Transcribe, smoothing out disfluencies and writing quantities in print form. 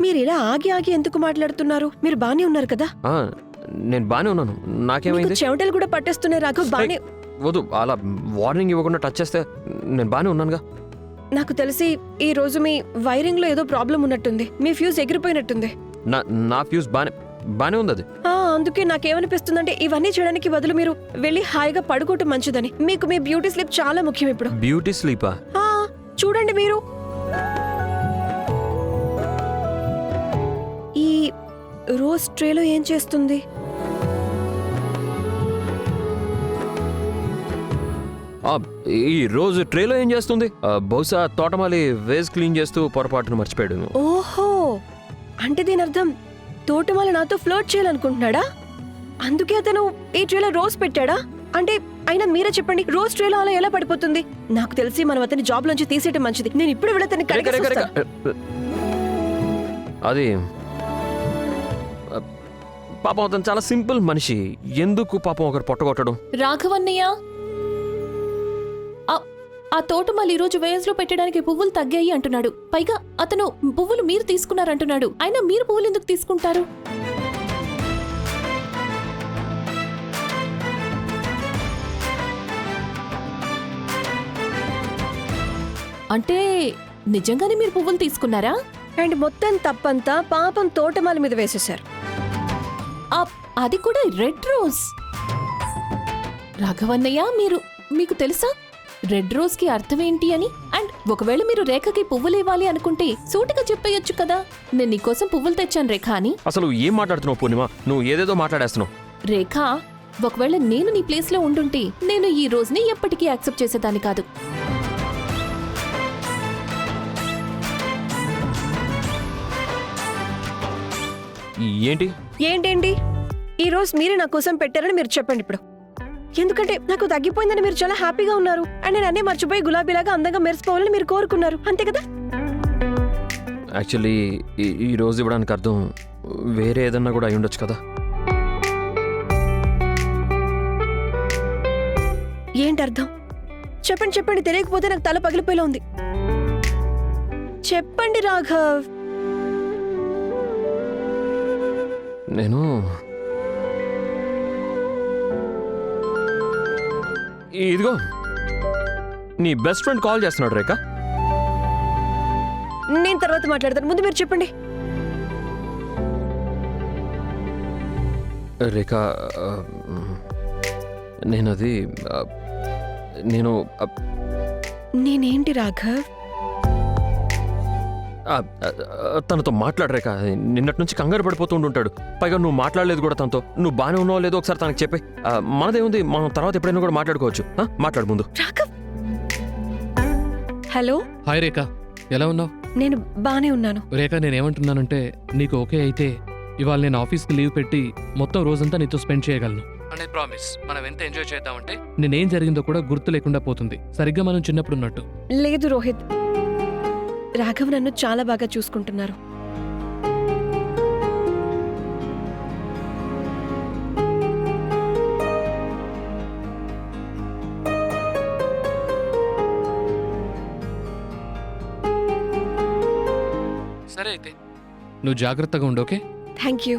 మీరు ఇలా ఆగి ఆగి ఎందుకు మాట్లాడుతున్నారు? మీరు బానే ఉన్నారు కదా? నేను బానే ఉన్నాను. నాకేమైంది? చెమటలు కూడా పట్టేస్తున్నాయి రాఘవ్. బానే వద్దు, అలా వార్నింగ్ ఇవ్వకుండా టచ్ చేస్తే నేను బానే ఉన్నానుగా. నాకు తెలిసి ఈ రోజు మీ వైరింగ్ లో ఏదో ప్రాబ్లం ఉన్నట్టుంది. మీ ఫ్యూజ్ ఎగిరిపోయినట్టుంది. నా ఫ్యూజ్ బానే ఉంది. అది అందుకే నాకేమనిపిస్తుందంటే ఇవన్నీ చేయడానికి బదులు మీరు వెళ్ళి హాయిగా పడుకోవటం మంచిదని. మీకు మీ బ్యూటీ స్లీప్ చాలా ముఖ్యం ఇప్పుడు. బ్యూటీ స్లీపా? చూడండి మీరు ఈ రోజ్ ట్రేలో ఏం చేస్తుంది? ఈ రోజు ట్రేలో ఏం చేస్తుంది? బహుశా తోటమాలి వేజ్ క్లీన్ చేస్తూ పొరపాటును మర్చిపోయాడు. ఓహో, అంటే దీని అర్థం తోటమాలి నాతో ఫ్లర్ట్ చేయాలనుకుంటున్నాడా? అందుకే అతను ఈ ట్రేలో రోజ్ పెట్టాడా? అంటే అయినా మీరే చెప్పండి, రోజ్ ట్రేలో అలా ఎలా పడిపోతుంది? నాకు తెలిసి మనం అతని జాబ్ నుంచి తీసేయటం మంచిది. నేను ఇప్పుడు వెళ్ళతని అది పాపం అతను చాలా సింపుల్ మనిషి. ఎందుకు పాపం ఒకరు పొట్టగొట్టడం? రాఘవన్నయ్య, ఆ తోటమాలి ఈ రోజు వేజ్ లో పెట్టడానికి పువ్వులు తగ్గాయి అంటున్నాడు. పైగా అతను పువ్వులు మీరు తీసుకున్నారంటున్నాడు. అయినా మీరు పువ్వులు ఎందుకు తీసుకుంటారు? అంటే నిజంగానే మీరు పువ్వులు తీసుకున్నారా? అండ్ మొత్తం తప్పంతా పాపం తోటమాలి మీద వేసేశారు. అది కూడా రెడ్ రోజ్. రాఘవన్నయ్య, మీకు తెలుసా రెడ్ రోజ్ కి అర్థం ఏంటి అని? అండ్ ఒకవేళ మీరు రేఖకి పువ్వులు ఇవ్వాలి అనుకుంటే సూటిగా చెప్పేయొచ్చు కదా, నేను నీకోసం పువ్వులు తెచ్చాను రేఖ అని. అసలు ఏం మాట్లాడుతున్నావు పూర్ణిమ? నువ్వు ఏదేదో మాట్లాడేస్తున్నావు. రేఖ, ఒకవేళ నేను నీ ప్లేస్ లో ఉండుంటే నేను ఈ రోజుని ఎప్పటికీ యాక్సెప్ట్ చేసేదాన్ని కాదు. ఏంటేంటి ఈ రోజు మీరే నా కోసం పెట్టారని మీరు చెప్పండి ఇప్పుడు. ఎందుకంటే నాకు తగ్గిపోయిందని మీరు చాలా హ్యాపీగా ఉన్నారు. అండ్ నేను అన్నీ మర్చిపోయి గులాబీలాగా అందంగా మెరిసిపోవాలని మీరు కోరుకున్నారు, అంతే కదా? యాక్చువల్లీ ఈ రోజు ఇవ్వడానికి అర్థం వేరే ఏదన్నా కూడా అయి ఉండొచ్చు కదా. ఏంటి అర్థం? చెప్పండి. తెలియకపోతే నాకు తల పగిలిపోయేలా ఉంది. చెప్పండి రాఘవ్. నేను ఇదిగో నీ బెస్ట్ ఫ్రెండ్ కాల్ చేస్తున్నాడు రేఖ. నేను తర్వాత మాట్లాడతాను, ముందు మీరు చెప్పండి. రేఖ, నేనేంటి రాఘవ్? తనతో మాట్లాడరేక. నిన్నటి నుంచి కంగారు పడిపోతూ ఉంటుంటాడు. పైగా నువ్వు మాట్లాడలేదు కూడా తనతో. నువ్వు బానే ఉన్నావో లేదో ఒకసారి తనకు చెప్పే. మనదేముంది, మనం తర్వాత ఎప్పుడైనా కూడా మాట్లాడుకోవచ్చు. మాట్లాడు ముందు. హలో. హాయ్ రేఖ, ఎలా ఉన్నావు? నేను బానే ఉన్నాను. రేఖ, నేనేమంటున్నానంటే నీకు ఓకే అయితే ఇవాళ నేను ఆఫీస్కి లీవ్ పెట్టి మొత్తం రోజంతా నీతో స్పెండ్ చేయగలను. అనే ప్రామిస్. మనం ఎంత ఎంజాయ్ చేద్దామంటే నేనేం జరిగిందో కూడా గుర్తు లేకుండా పోతుంది, సరిగ్గా మనం చిన్నప్పుడు ఉన్నట్టు. లేదు రోహిత్, రాఘవ్ నన్ను చాలా బాగా చూసుకుంటున్నారు. సరే అయితే నువ్వు జాగ్రత్తగా ఉండు, ఓకే? Thank you.